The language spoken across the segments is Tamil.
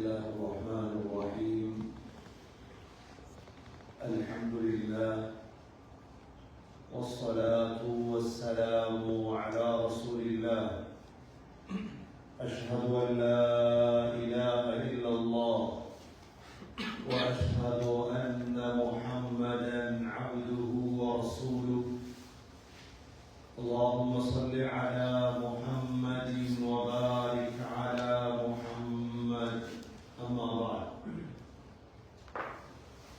الله الرحمن الرحيم. الحمد لله والصلاة والسلام على رسول الله. أشهد أن لا إله إلا الله وأشهد أن محمدا عبده ورسوله. اللهم صل على محمد وبارك على محمد. أما بعد،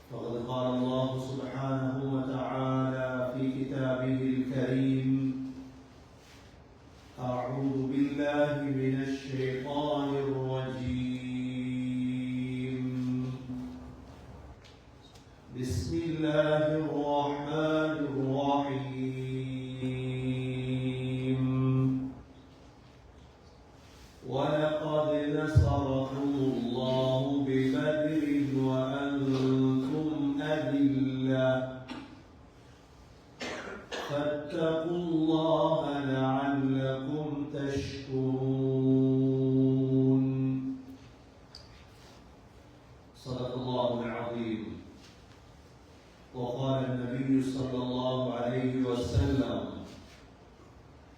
فقد قال الله سبحانه وتعالى في كتابه الكريم: أعوذ بالله من الشيطان الرجيم. بسم الله الرحمن الرحيم. ولقد نصركم الله ببدر وأنتم أذلة فاتقوا الله لعلكم تشكرون. صدق الله العظيم. وقال النبي صلى الله عليه وسلم: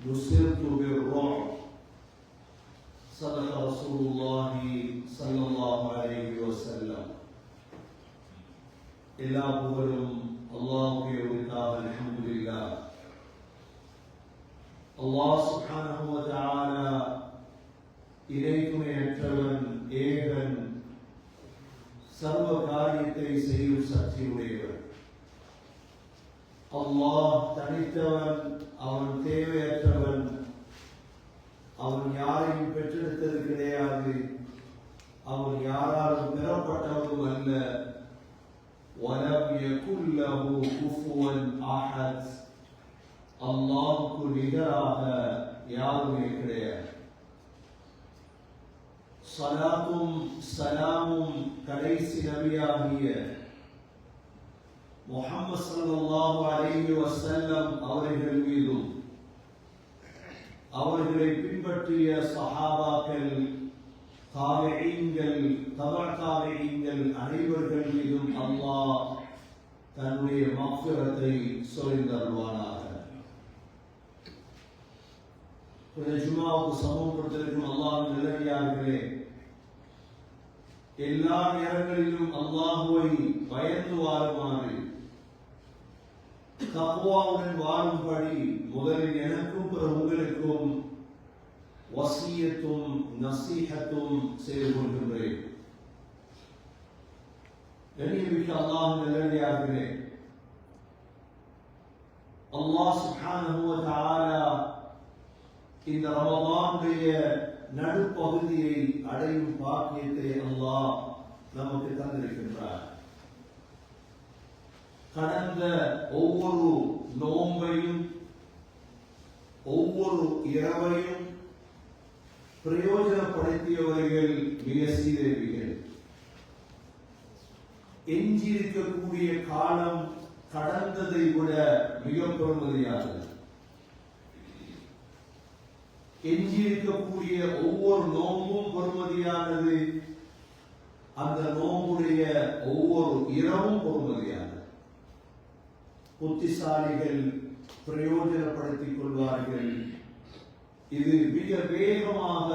نصرت بالرعب. صدق رسول الله صلى الله عليه وسلم. எல்லா புகழும் அல்லாஹ்வுக்கே உரித்தாக. அல்ஹம்துலில்லாஹ். அல்லாஹ் சுப்ஹானஹு வ தஆலா இறைத்துணையற்றவன், ஏகன், சர்வ காரியத்தை செய்யும் சக்தியுடையவன். அல்லாஹ் தனித்தவன், அவன் தேவையற்றவன், அவன் யாரையும் பெற்றெடுத்தது கிடையாது, அவன் யாராலும் பெறப்பட்டவனும் அல்ல. وَلَمْ يَكُنْ لَهُ كُفُوًا أَحَدٌ. அல்லாஹ்வுக்கு நிகராக யாருமே கிடையாது. ஸலாத்தும் ஸலாமும் கடைசி நபியாகிய முஹம்மது ஸல்லல்லாஹு அலைஹி வஸல்லம் அவர்கள் மீதும், அவர்களை பின்பற்றிய சஹாபாக்கள், தாபிஈன்கள், தபஅ தாபிஈன்கள் அனைவர்கள் மீதும் அல்லாஹ் தன்னுடைய மக்ஃபிரத்தை சொரிந்தருள்வானாக. ஜும்ஆவுக்கு சமூகம் கொடுத்திருக்கும் அல்லாஹ்வின் நல்லடியார்களே, எல்லா நேரங்களிலும் அல்லாஹ்வை பயந்து வாழுமாறு, தக்வாவுடன் வாழும்படி முதலில் எனக்கும் பிற உங்களுக்கும் வசியத்தும் நசீஹத்தும் செய்து கொள்கின்றேன். கண்ணியமிக்க அல்லாஹ்வின் நல்லடியார்களே, அல்லாஹ் சுப்ஹானஹு வ தஆலா இந்த ரமலானுடைய நடுப்பகுதியை அடையும் பாக்கியத்தை அல்லாஹ் நமக்கு தந்திருக்கின்றார். கடந்த ஒவ்வொரு நோன்பையும் ஒவ்வொரு இரவையும் பிரயோஜனப்படுத்தியவர்கள் மிக சீதேவிகள். எஞ்சியிருக்கக்கூடிய காலம் கடந்ததை விட மிக பெருமதியானது. எஞ்சியிருக்கக்கூடிய ஒவ்வொரு நோம்பும் பெருமதியானது. அந்த நோம்புடைய ஒவ்வொரு இரவும் பெருமதியானது. புத்திசாலிகள் பிரயோஜனப்படுத்திக் கொள்வார்கள். இது மிக வேகமாக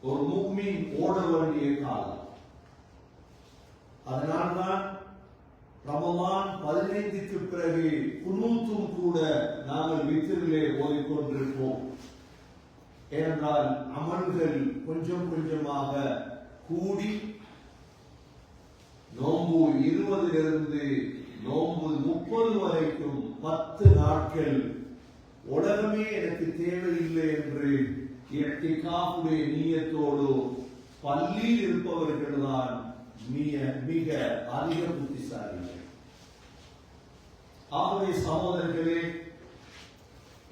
ஒரு முஃமின் ஓட வேண்டிய காலம். அதனால்தான் ரமலான் 15க்கு பிறகு குனூத்தும் கூட நாங்கள் வித்திரிலே ஓதிக்கொண்டிருப்போம். ஏனென்றால் அமல்கள் கொஞ்சம் கொஞ்சமாக கூடி நோன்பு 20 நோன்பு 30 வரைக்கும் 10 நாட்கள் உலகமே எனக்கு தேவையில்லை என்று இஅ்திகாஃபுடைய நியத்தோடு பள்ளியில் இருப்பவர்கள் தான் மிக அதிக புத்திசாலிகள். ஆகவே சகோதரர்களே,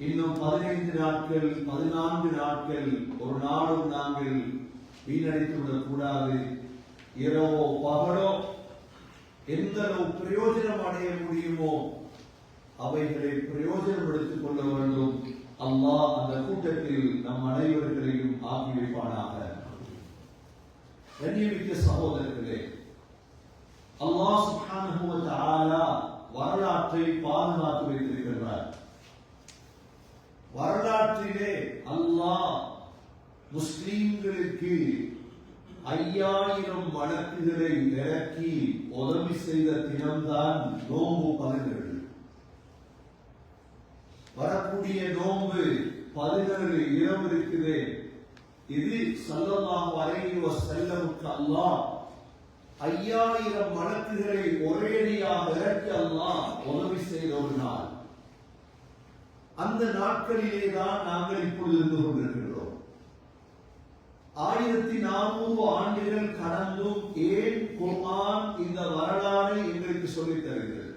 இன்னும் 15 நாட்கள் 14 நாட்கள் ஒரு நாளும் நாங்கள் வீணடித்துவிடக் கூடாது. இரவோ பகலோ எந்த அளவு பிரயோஜனம் அடைய முடியுமோ அவைகளை பிரயோஜனப்படுத்திக் கொள்ள வேண்டும். அல்லாஹ் அந்த கூட்டத்தில் நம் அனைவர்களையும் ஆக்கி வைப்பானாக. கண்ணியமிக்க சகோதரர்களே, அல்லாஹ் சுப்ஹானஹு வ தஆலா வரலாற்றை பாதுகாத்து வைத்திருக்கிறார். வரலாற்றிலே அல்லாஹ் முஸ்லிம்களுக்கு 5000 வழக்குகளை இறக்கி உதவி செய்த தினம்தான் நோன்பு 17. வரக்கூடிய நோன்பு 17 இரவு இருக்குது. இது ஸல்லல்லாஹு அலைஹி வஸல்லமுக்கு அல்லாஹ் 5000 வழக்குகளை ஒரேடியாக இறக்கி அல்லாஹ் உதவி செய்த ஒரு நாள். அந்த நாட்களிலே தான் நாங்கள் இப்பொழுது இருந்து கொண்டிருக்கிறோம். 1400 ஆண்டுகள் கடந்தும் ஏன் குர்ஆன் இந்த வரலாறை எங்களுக்கு சொல்லித் தருகிறது?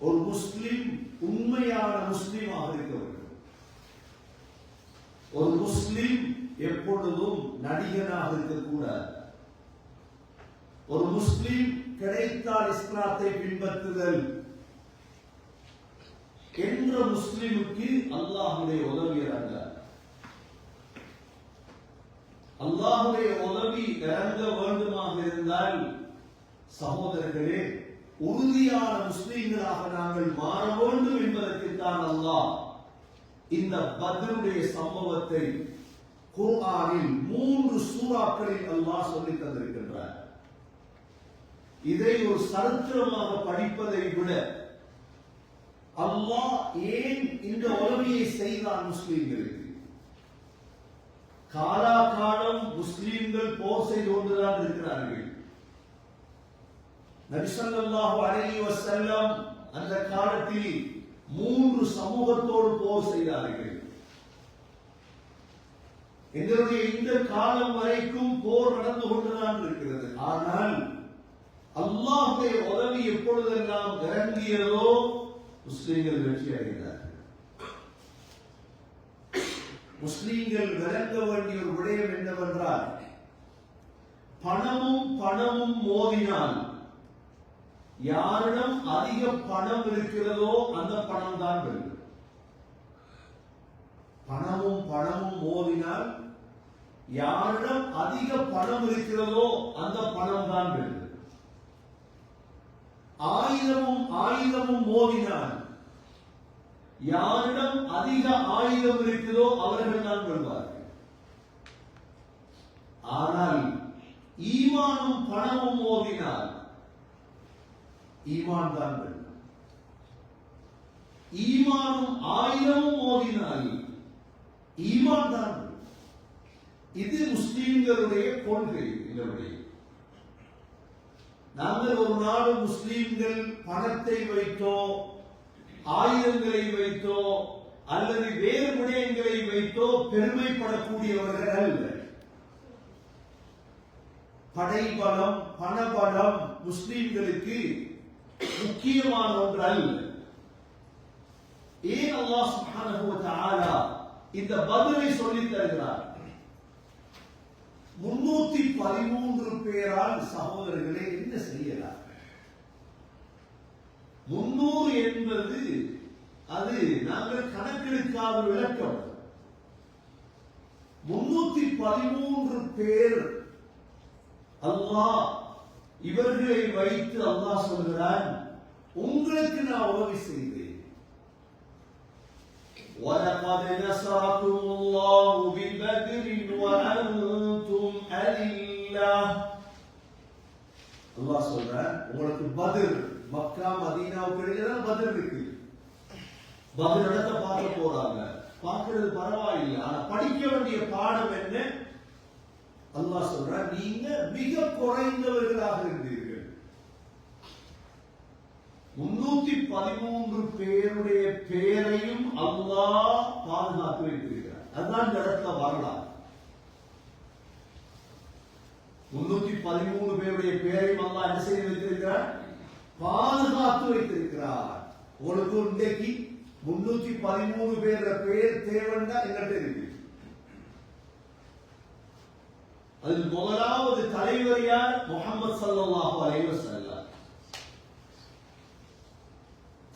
ஒரு முஸ்லிம் உண்மையான முஸ்லிமாக இருக்க வேண்டும். ஒரு முஸ்லிம் எப்பொழுதும் நடிகனாக இருக்கக்கூடாது. ஒரு முஸ்லிம் கிடைத்தால் இஸ்லாத்தை பின்பற்றுதல் என்ற முஸ்லிமுக்கு அல்லாஹ்வுடைய உதவி இறங்காது. அல்லாஹ்வுடைய உதவி இறங்க வேண்டுமாக இருந்தால் சகோதரர்களே, உறுதியான முஸ்லிம்களாக நாங்கள் மாற வேண்டும் என்பதற்குத்தான் அல்லாஹ் இந்த பத்ருடைய சம்பவத்தை குர்ஆனில் 3 சூறாக்களில் அல்லாஹ் சொல்லித் தந்திருக்கின்றார். இதை ஒரு சரித்திரமாக படிப்பதை விட அல்லாஹ் ஏன் இந்த உதவியை செய்தான் முஸ்லிம்களுக்கு? காலாகாலம் முஸ்லிம்கள் போர் செய்து கொண்டுதான் இருக்கிறார்கள். நபி ஸல்லல்லாஹு அலைஹி வஸல்லம் அந்த காலத்தில் 3 சமூகத்தோடு போர் செய்தார்கள். எங்களுடைய இந்த காலம் வரைக்கும் போர் நடந்து கொண்டுதான் இருக்கிறது. ஆனால் அல்லாஹ்வுடைய உதவி எப்பொழுதெல்லாம் இறங்கியதோ முஸ்லிம்கள் வெற்றி அடைகிறார்கள். முஸ்லிம்கள் விளங்க வேண்டிய ஒரு விடயம் என்னவென்றால், பணமும் மோதினால் யாரிடம் அதிக பணம் இருக்கிறதோ அந்த பணம் தான் வெல்லும். பணமும் மோதினால் யாரிடம் அதிக பணம் இருக்கிறதோ அந்த பணம் தான் வெல்லும். ஆயுதமும் மோதினால் யாரிடம் அதிக ஆயுதம் இருக்கிறதோ அவர்கள் தான் வெல்வார்கள். ஆனால் ஈமானும் பணமும் மோதினால் ஈமான் தான் வெல்லும். ஈமானும் ஆயுதமும் மோதினால் ஈமான் தான் வெல்லும். இது முஸ்லிம்களுடைய கொள்கை. நாங்கள் ஒரு நாடு முஸ்லிம்கள் பணத்தை வைத்தோ ஆயுதங்களை வைத்தோ அல்லது வேறு விடயங்களை வைத்தோ பெருமைப்படக்கூடியவர்கள் அல்ல. படைபலம் பணபலம் முஸ்லிம்களுக்கு முக்கியமான ஒன்று அல்ல. ஏன் அல்லாஹ் சுப்ஹானஹு வ தஆலா இந்த பதிலை சொல்லித் தருகிறார்? 313 பேரால் சகோதரர்களே என்ன செய்யலாம்? 300 என்பது அது நாங்கள் கணக்கெடுக்காத விளக்கம். 313 பேர் அல்லாஹ் இவர்களை வைத்து அல்லாஹ் சொல்கிறான், உங்களுக்கு நான் உதவி செய்தேன். وَلَقَدْ نَصَرَكُمُ اللَّهُ بِبَدْرٍ وَأَنْتُمْ أَذِلَّةٌ. அல்லாஹ் சொல்றான், உங்களுக்கு பத்ர், மக்கா மதீனாவுக்கு இடையில தான் பத்ர் இருக்கு. பத்ர் இடத்தை பார்க்க போறாங்க. பார்க்கிறது பரவாயில்லை, ஆனா படிக்க வேண்டிய பாடம் என்ன? அல்லாஹ் சொல்றான், நீங்க மிக குறைந்தவர்களாக இருந்தீர்கள். 313 பேருடைய பேரையும் அல்லாஹ் பாதுகாத்து வைத்திருக்கிறார். அதுதான் இந்த இடத்துல வரலாறு. 313 பேருடைய பேரையும் அல்லாஹ் என்ன செய்து வைத்திருக்கிறார்? பாதுகாத்து வைத்திருக்கிறார். உங்களுக்கு இன்றைக்கு 313 பேர் பேர் தேவைன்னா எங்கிட்ட இருக்கு. அதில் முதலாவது தலைவர் யார்? முஹம்மது ஸல்லல்லாஹு அலைஹி வஸல்லம்.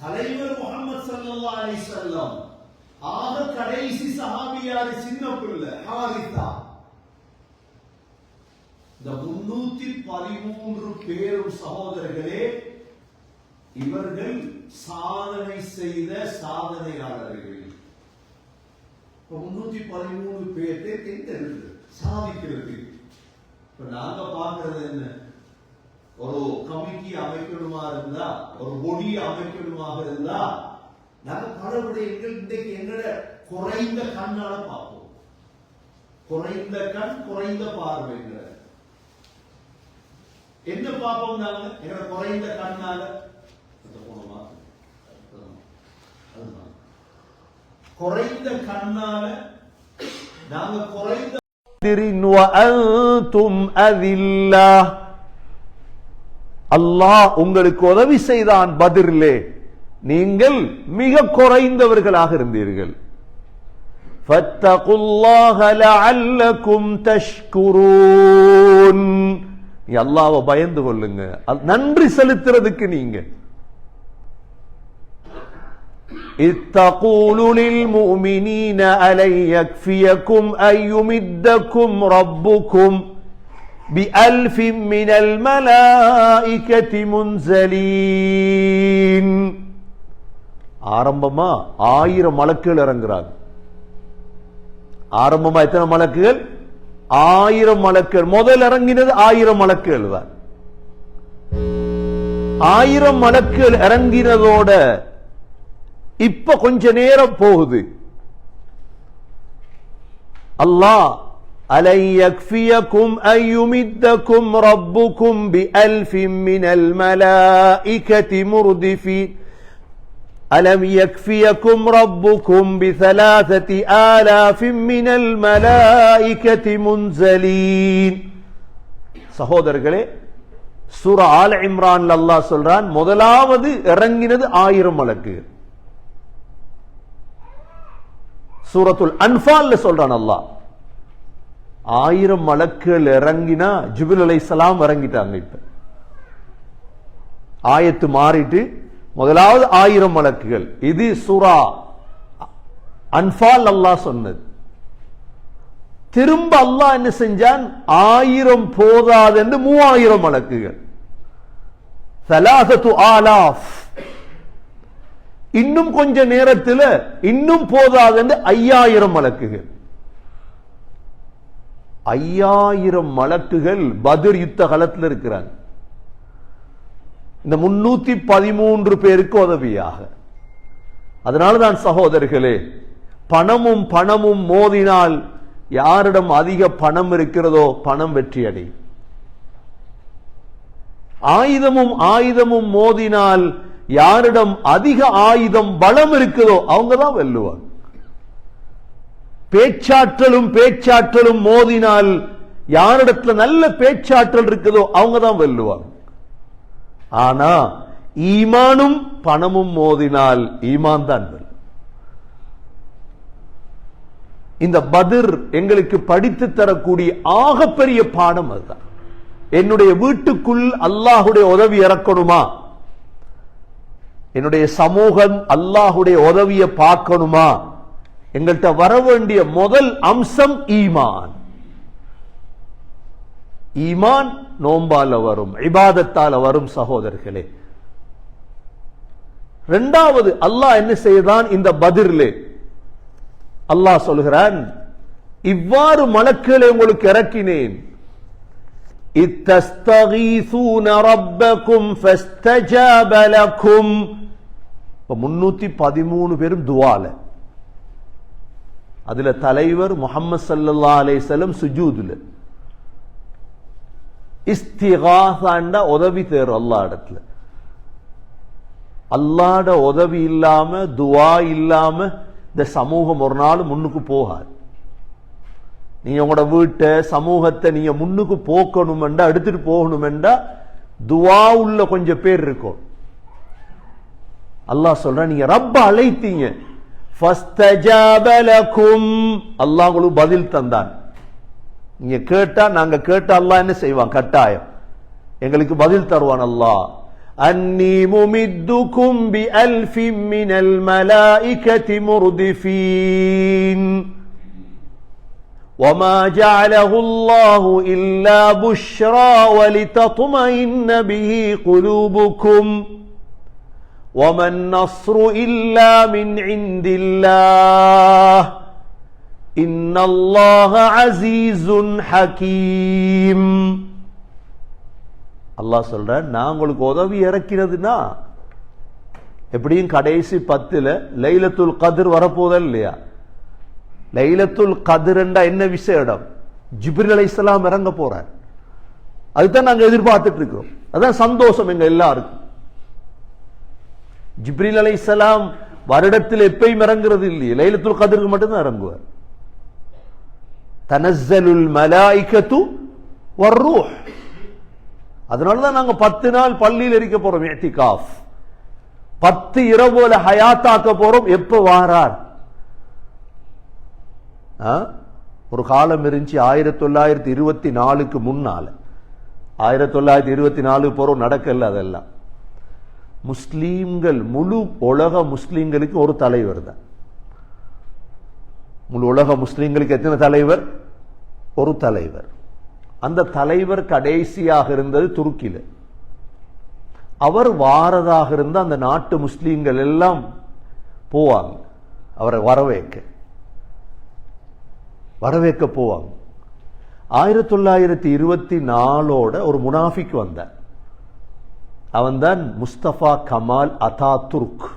தலைவர் முஹம்மது ஸல்லல்லாஹு அலைஹி வஸல்லம். ஆக கடைசி சஹாபியார் சின்ன பிள்ளை ஹாரிஸா. இந்த 313 பேரும் சகோதரர்களே, இவர்கள் சாதனை செய்த சாதனையாளர்கள். 313 பேர்த்தை தெரிந்தெடுத்து சாதிக்கிறது. இப்ப நாங்க பார்க்கிறது என்ன? ஒரு கமிட்டி அமைக்கணுமா இருந்தா, ஒரு பொடி அமைக்கணுமாக இருந்தா, நாங்க பல விடயங்கள் இன்றைக்கு எங்கட குறைந்த கண்ணால பார்ப்போம். குறைந்த கண், குறைந்த பார்வைங்கிற என்ன பார்ப்போம் நாங்க எங்கட குறைந்த கண்ணால. குறைந்த கண்ணால நாங்க குறைந்த அல்லாஹ் உங்களுக்கு உதவி செய்தான் பத்ரிலே, நீங்கள் மிக குறைந்தவர்களாக இருந்தீர்கள். ஃபத்தகுல்லாஹ லஅல்லகும் தஷ்குரூன், அல்லாஹ்வை பயந்து கொள்ளுங்க, நன்றி செலுத்துறதுக்கு. நீங்க இத்தகூலு லில் முஃமினீன அலை யக்ஃபியகும் அய்யுமித்தகும் ரப்புகும் பிஅல்ஃபின் மினல் மலாயிகதி முன்ஸலீன். ஆரம்பமா 1000 மலக்குகள் இறங்குறாங்க. ஆரம்பமா எத்தனை மலக்குகள்? 1000 மலக்குகள். முதல் இறங்கினது 1000 மலக்குகள் தான். 1000 மலக்குகள் இறங்கினதோட இப்ப கொஞ்ச நேரம் போகுது. அல்லாஹ் அலை யக்ஃபியகும் அய்யுமித்தகும் ரப்புகும் பிஅல்ஃபின் மினல் மலாயிகதி முர்திஃபீன் அலம் யக்ஃபியகும் ரப்புகும் பிஸலாஸதி ஆலாஃபின் மினல் மலாயிகதி முன்ஸலீன். சகோதரர்களே, சூரா ஆல இம்ரான்ல அல்லாஹ் சொல்றான், முதலாவது இறங்கினது 1000 மலக்குகள். சூரத்துல் அன்ஃபால்ல சொல்றான் அல்லாஹ் 1000 மலக்குகள் இறங்கினா ஜிப்ரீல் அலைஹிஸ்ஸலாம் இறங்கிட்டாங்க. இப்ப ஆயத்து மாறிட்டு முதலாவது 1000 மலக்குகள். இது சூரா அன்ஃபால் அல்லாஹ் சொன்னது. திரும்ப அல்லாஹ் என்ன செஞ்சான்? 1000 போதாது என்று 3000 மலக்குகள். ஸலாஸத்து ஆலாஃப். இன்னும் கொஞ்ச நேரத்தில் இன்னும் போதாது என்று 5000 மலக்குகள். 5000 மலக்குகள் பத்ர் யுத்த களத்தில் இருக்கிறாங்க. இந்த 313 பேருக்கு உதவியாக. அதனால்தான் சகோதரர்களே, பணமும் மோதினால் யாரிடம் அதிக பணம் இருக்கிறதோ பணம் வெற்றி அடையும். ஆயுதமும் மோதினால் யாரிடம் அதிக ஆயுதம் பலம் இருக்குதோ அவங்க தான் வெல்லுவாங்க. பேச்சாற்றலும் மோதினால் யாரிடத்துல நல்ல பேச்சாற்றல் இருக்குதோ அவங்க தான் வெல்லுவாங்க. ஆனா ஈமானும் பணமும் மோதினால் ஈமான் தான் வெல்லும். இந்த பத்ர் எங்களுக்கு படித்து தரக்கூடிய ஆகப்பெரிய பாடம் அதுதான். என்னுடைய வீட்டுக்குள் அல்லாஹுடைய உதவி இறக்கணுமா? என்னுடைய சமூகம் அல்லாஹுடைய உதவியை பார்க்கணுமா? எங்கள்கிட்ட வர வேண்டிய முதல் அம்சம் ஈமான். ஈமான் நோம்பால வரும், இபாதத்தால வரும் சகோதரர்களே. இரண்டாவது அல்லாஹ் என்ன செய்தான்? இந்த பத்ரிலே அல்லாஹ் சொல்கிறான், இவ்வாறு மலக்குகளை உங்களுக்கு இறக்கினேன். இத்தஸ்தகீஸூன ரப்பக்கும் ஃபஸ்தஜாப லக்கும். 313 பேரும் துஆல. அதுல தலைவர் முஹம்மது ஸல்லல்லாஹு அலைஹி வஸல்லம் சுஜூதுல. இஸ்திகாஸாண்ட உதவி தேர் அல்லாஹ் இடத்துல. அல்லாஹ்ட உதவி இல்லாம, துஆ இல்லாம இந்த சமூகம் ஒரு நாள் முன்னுக்கு போகாது. நீங்க உங்களோட வீட்டை சமூகத்தை நீங்க முன்னுக்கு போக்கணும் என்றா, எடுத்துட்டு போகணும் என்றா துஆ உள்ள கொஞ்சம் பேர் இருக்கும். அல்லாஹ் சொல்ற, நீங்க ரப்ப அழைத்தீங்க, ஃபஸ்தஜாப லக்கும், அல்லாஹ் உங்களுக்கு பதில் தந்தான். நீங்க கேட்டா, நாங்க கேட்டா அல்லாஹ் என்ன செய்வான்? கட்டாயம் எங்களுக்கு பதில் தருவான். அல்லாஹ் அன்னி முமித்துக்கும் பிஅல்ஃபின் மினல் மலாயிகதி முர்திஃபீன் وَمَا جَعَلَهُ اللَّهُ إِلَّا بُشْرَى وَلِتَطْمَئِنَّ بِهِ قُلُوبُكُمْ وَمَا النَّصْرُ إِلَّا مِنْ عِنْدِ اللَّهِ إِنَّ اللَّهَ عَزِيزٌ حَكِيمٌ. அல்லாஹ் சொல்றார், நான் உங்களுக்கு உதவி இறக்கிறதுனா எப்படியும் கடைசி 10 லைலத்துல் கத்ர் வரப்போதல் இல்லையா? லைலத்துல் கத்ர் என்றா என்ன விசேடம்? ஜிப்ரீல் அலைஹிஸ்ஸலாம் இறங்க போறார். அதுதான் நாங்க எதிர்பார்த்துட்டு இருக்கிறோம். அதான் சந்தோஷம் எங்க எல்லாருக்கும். ஜிப்ரீல் அலைஹிஸ்ஸலாம் வருடத்தில் எப்பயும் இறங்குறது இல்லையே, லைலத்துல் கத்ருக்கு மட்டும்தான் இறங்குவார். தனஸ்ஸலுல் மலாயிகத்து வர்ரூஹ். அதனாலதான் நாங்க 10 நாள் பள்ளியில் இருக்க போறோம். இஅ்திகாஃப் 10 இரவுல ஹயாத்தாக்க போறோம். எப்ப வாரார்? ஒரு காலம் இருந்துச்சு 1924க்கு முன்னால. 1924 போறோம், நடக்கல. அதெல்லாம் முஸ்லீம்கள், முழு உலக முஸ்லீம்களுக்கு ஒரு தலைவர் தான். முழு உலக முஸ்லீம்களுக்கு எத்தனை தலைவர்? ஒரு தலைவர். அந்த தலைவர் கடைசியாக இருந்தது துருக்கியில. அவர் வாரதாக இருந்த அந்த நாட்டு முஸ்லீம்கள் எல்லாம் போவாங்க அவரை வரவேற்க போவாங்க. 1924ஓட ஒரு முனாஃபிக் வந்தார். அவன்தான் முஸ்தபா கமால் அதாதுர்க்.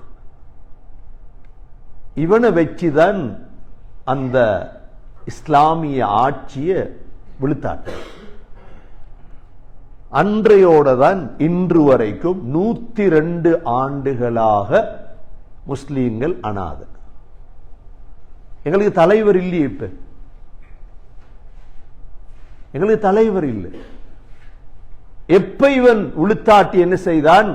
இவனை வச்சுதான் அந்த இஸ்லாமிய ஆட்சியை விழுத்தாட்ட. அன்றையோட தான் இன்று வரைக்கும் 102 ஆண்டுகளாக முஸ்லீம்கள் அனாதை. எங்களுக்கு தலைவர் இல்லையே. இப்ப எங்களுக்கு தலைவர் இல்லை. எப்ப இவன் உளுத்தாட்டி என்ன செய்தான்?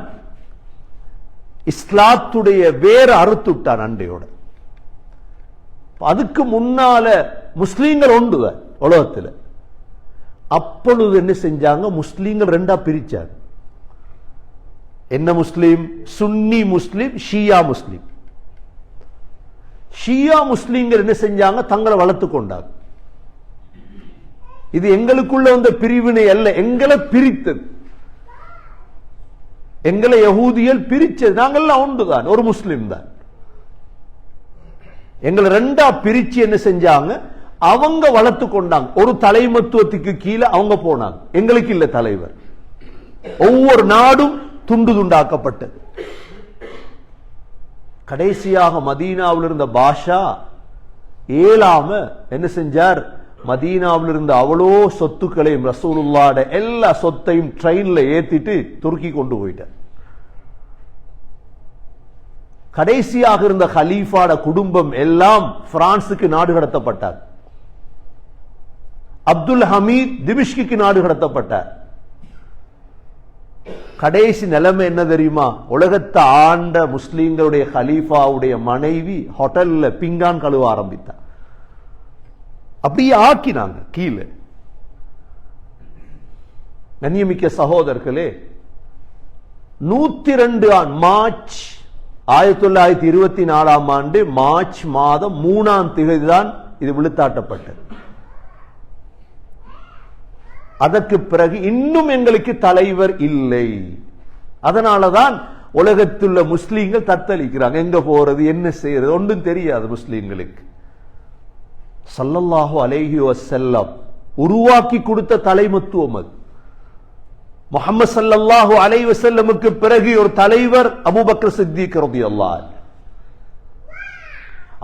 இஸ்லாத்துடைய வேற அறுத்துட்டான் அண்டையோட. அதுக்கு முன்னால முஸ்லீம்கள் ஒன்றுதான் உலகத்தில். அப்பொழுது என்ன செஞ்சாங்க? முஸ்லீம்கள் 2ஆ பிரிச்சாங்க. என்ன முஸ்லீம்? சுன்னி முஸ்லீம், ஷியா முஸ்லீம். ஷியா முஸ்லீம்கள் என்ன செஞ்சாங்க? தங்களை வளர்த்து கொண்டாங்க. இது எங்களுக்குள்ள வந்த பிரிவினை அல்ல, எங்களை பிரித்தது. எங்களை யகூதிகள் பிரிச்சது. நாங்கள்லாம் ஒன்றுதான், ஒரு முஸ்லீம் தான். எங்களை 2ஆ பிரிச்சு என்ன செஞ்சாங்க? அவங்க வளர்த்து கொண்டாங்க. ஒரு தலைமத்துவத்துக்கு கீழே அவங்க போனாங்க. எங்களுக்கு இல்ல தலைவர். ஒவ்வொரு நாடும் துண்டு துண்டாக்கப்பட்டது. கடைசியாக மதீனாவில் இருந்த பாஷா ஏலாம என்ன செஞ்சார்? மதீனாவில் இருந்த அவ்வளோ சொத்துக்களையும் ரசூலுல்லாஹ்ட எல்லா சொத்தையும் ட்ரெயின்ல ஏத்திட்டு துருக்கி கொண்டு போயிட்டார். கடைசியாக இருந்த ஹலீஃபாட குடும்பம் எல்லாம் பிரான்சுக்கு நாடு கடத்தப்பட்டார். அப்துல் ஹமீத் திமிஷ்குக்கு நாடு கடத்தப்பட்டார். கடைசி நிலைமை என்ன தெரியுமா? உலகத்தை ஆண்ட முஸ்லீம்களுடைய ஹலீஃபாவுடைய மனைவி ஹோட்டல்ல பிங்கான் கழுவ ஆரம்பித்தார். அப்படியே ஆக்கினாங்க கீழே. கண்ணியமிக்க சகோதரர்களே, 102 மார்ச் 1924ஆம் ஆண்டு மார்ச் மாதம் 3ஆம் தேதி தான் இது விழுத்தாட்டப்பட்டது. அதற்கு பிறகு இன்னும் எங்களுக்கு தலைவர் இல்லை. அதனாலதான் உலகத்துள்ள முஸ்லீம்கள் தத்தளிக்கிறாங்க. எங்க போறது, என்ன செய்யறது ஒன்றும் தெரியாது முஸ்லீம்களுக்கு. ஸல்லல்லாஹு அலைஹி வஸல்லம் உருவாக்கி கொடுத்த தலைமத்துவம் அது. முஹம்மது ஸல்லல்லாஹு அலைஹி வஸல்லமுக்கு பிறகு ஒரு தலைவர் அபூபக்கர் சித்திக் ரலியல்லாஹு அன்ஹு.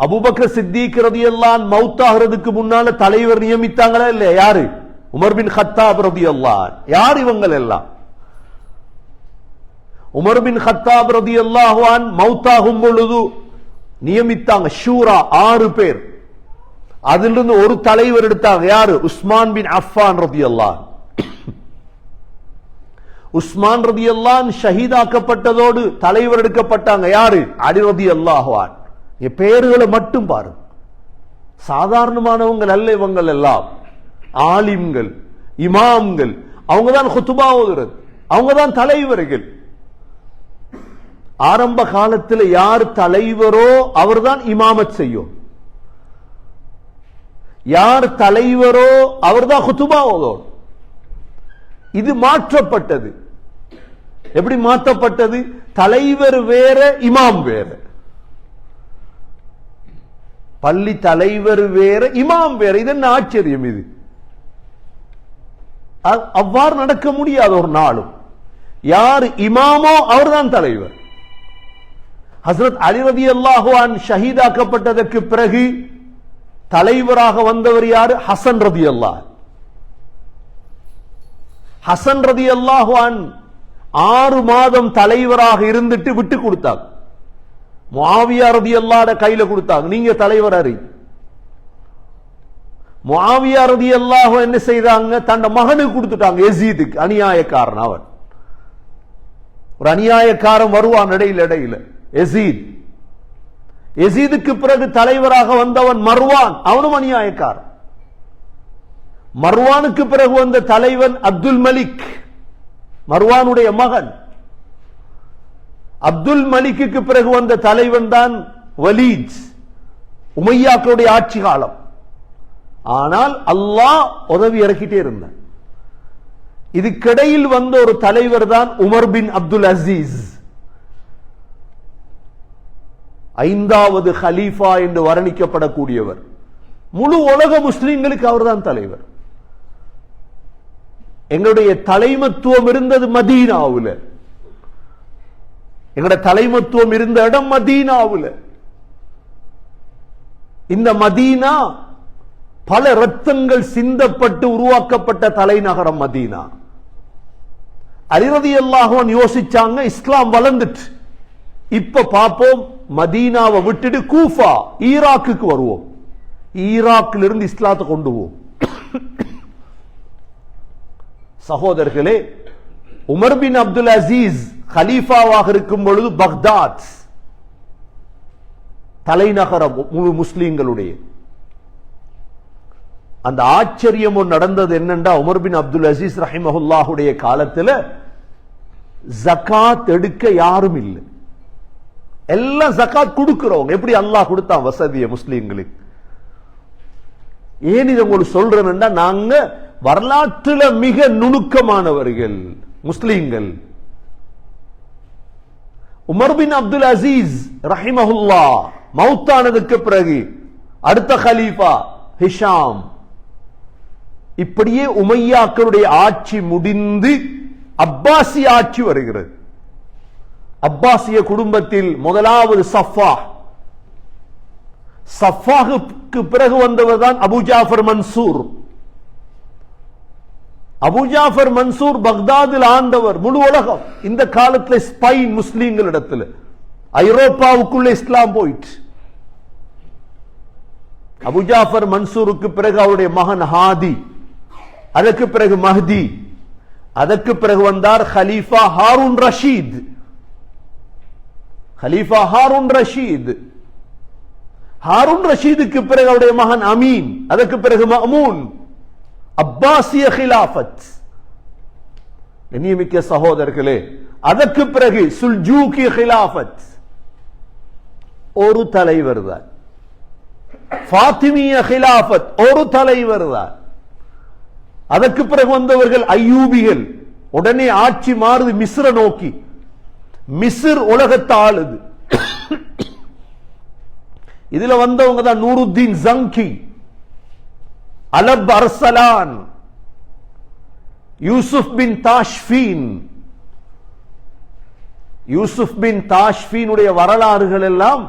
அபூபக்கர் சித்திக் ரலியல்லாஹு அன்ஹு மௌத்தாகிறதுக்கு முன்னால தலைவர் நியமித்தாங்களா இல்லையா? யாரு? உமர் பின் கத்தாப் ரலியல்லாஹு அன்ஹு. யார் இவங்க எல்லாம்? உமர் பின் கத்தாப் ரலியல்லாஹு அன்ஹு மௌத்தாகும் பொழுது நியமித்தாங்க ஷூரா 6 பேர். அதிலிருந்து ஒரு தலைவர் எடுத்தாங்க. யாரு? உஸ்மான் பின் அஃபான் ரலியல்லாஹு அன்ஹு. உஸ்மான் ரலியல்லாஹு அன்ஹு ஷஹீதாக்கப்பட்டதோடு தலைவர் எடுக்கப்பட்டாங்க. யாரு? அலி ரலியல்லாஹு அன்ஹு. பேர்களை மட்டும் பாருங்க. சாதாரணமானவங்க அல்ல இவங்க எல்லாம். ஆலிம்கள், இமாம்கள். அவங்க தான் குத்துபா ஓதுறது, அவங்க தான் தலைவர்கள். ஆரம்ப காலத்தில் யார் தலைவரோ அவர்தான் இமாமத் செய்யும். யார் தலைவரோ அவர்தான் குத்துபா ஓதணும். இது மாற்றப்பட்டது. எப்படி மாற்றப்பட்டது? தலைவர் வேற, இமாம் வேற. பள்ளி தலைவர் வேற, இமாம் வேற. இது என்ன ஆச்சரியம்? இது அவ்வாறு நடக்க முடியாத ஒரு நாளும். யார் இமாமோ அவர்தான் தலைவர். ஹஸ்ரத் அலி ரலியல்லாஹு அன்ஹு ஷஹீதாக்கப்பட்டதற்கு பிறகு தலைவராக வந்தவர் யாரு? ஹசன் ரலியல்லாஹு. ஹசன் ரலியல்லாஹு அன்ஹு 6 மாதம் தலைவராக இருந்துட்டு விட்டு கொடுத்தாங்க. முஆவியா ரலியல்லாஹு கையில கொடுத்தாங்க, நீங்க தலைவர் அறி. முஆவியா ரலியல்லாஹு என்ன செய்தாங்க? தன் மகனுக்கு கொடுத்துட்டாங்க, யஸீதுக்கு. அநியாயக்காரன் அவன். ஒரு அநியாயக்காரன் வருவான் இடையில யஸீத். யஸீதுக்கு பிறகு தலைவராக வந்தவன் மர்வான், அவனும் அநியாயக்காரன். மர்வானுக்கு பிறகு வந்த தலைவன் அப்துல் மலிக், மர்வானுடைய மகன். அப்துல் மலிக்கு பிறகு வந்த தலைவன் தான் வலீத், உமையாக்களுடைய ஆட்சி காலம். ஆனால் அல்லாஹ் உதவி இறக்கிட்டே இருந்தான். இதுக்கிடையில் வந்த ஒரு தலைவர் தான் உமர் பின் அப்துல் அசீஸ், 5வது ஹலீஃபா என்று வர்ணிக்கப்படக்கூடியவர். முழு உலக முஸ்லிம்களுக்கு அவர்தான் தலைவர். எங்களுடைய தலைமத்துவம் இருந்தது மதீனாவுல. எங்களுடைய தலைமத்துவம் இருந்த இடம் மதீனாவுல. இந்த மதீனா பல ரத்தங்கள் சிந்தப்பட்டு உருவாக்கப்பட்ட தலைநகரம் மதீனா. அலி ரலியல்லாஹு அன்ஹு யோசிச்சாங்க, இஸ்லாம் வளர்ந்துட்டு இப்ப பாப்போம், மதீனாவை விட்டுட்டு கூஃபா ஈராக்குக்கு வருவோம், ஈராக்கில் இருந்து இஸ்லாத்தை கொண்டு போவோம். சகோதரர்களே, உமர் பின் அப்துல் அசீஸ் கலீஃபாவாக இருக்கும் பொழுது பக்தாத் தலைநகரம் முழு முஸ்லிம்களுடைய. அந்த ஆச்சரியம் நடந்தது என்னண்டா, உமர் பின் அப்துல் அசீஸ் ரஹிமஹுல்லாஹுடைய காலத்தில் ஜகாத் எடுக்க யாரும் இல்லை, எல்லாம் ஜகாத் கொடுக்கிறவங்க. எப்படி அல்லாஹ் கொடுத்தான் வசதியை முஸ்லிம்களுக்கு. ஏன் இதை உங்களுக்கு சொல்றேன்னா, நாங்க வரலாற்றில் மிக நுணுக்கமானவர்கள் முஸ்லிம்கள். உமர் பின் அப்துல் அசீஸ் ரஹிமஹுல்லா மௌத்தானதுக்கு பிறகு அடுத்த கலீஃபா ஹிஷாம். இப்படியே உமையாக்களுடைய ஆட்சி முடிந்து அப்பாசி ஆட்சி வருகிறது. அப்பாசிய குடும்பத்தில் முதலாவது சஃபா. சஃபாஹுக்கு பிறகு வந்தவர் தான் அபு ஜாஃபர் மன்சூர். அபு ஜாஃபர் மன்சூர் பக்தாதில் ஆண்டவர். முழு உலகம் இந்த காலத்தில் ஸ்பெயின் முஸ்லீம்கள் இடத்துல, ஐரோப்பாவுக்குள்ள இஸ்லாம் போயிட்டு. அபு ஜாஃபர் மன்சூருக்கு பிறகு அவருடைய மகன் ஹாதி, அதற்கு பிறகு மஹ்தி, அதற்கு பிறகு வந்தார் ஹலீஃபா ஹாரூன் ரஷீத். ஹலீஃபா ஹாரூன் ரஷீத். ஹாரூன் ரஷீதுக்கு பிறகு அவருடைய மகன் அமீன், அதற்கு பிறகு மஅமூன். அப்பாசிய ஹிலாஃபத். கண்ணியமிக்க சகோதரர்களே, அதற்கு பிறகு சுல்ஜூகி ஹிலாஃபத். ஒரு தலைவர் தான். ஃபாத்திமிய ஹிலாஃபத், ஒரு தலைவர் தான். அதற்கு பிறகு வந்தவர்கள் ஐயூபிகள். உடனே ஆட்சி மாறுது மிஸ்ர நோக்கி. மிஸ்ர் உலகத்தை ஆளுது. இதுல வந்தவங்க தான் நூருத்தீன் ஜங்கி, அலப் அர்சலான், யூசுப் பின் தாஷ்பீன். யூசுப் பின் தாஷ்பீனுடைய வரலாறுகள் எல்லாம்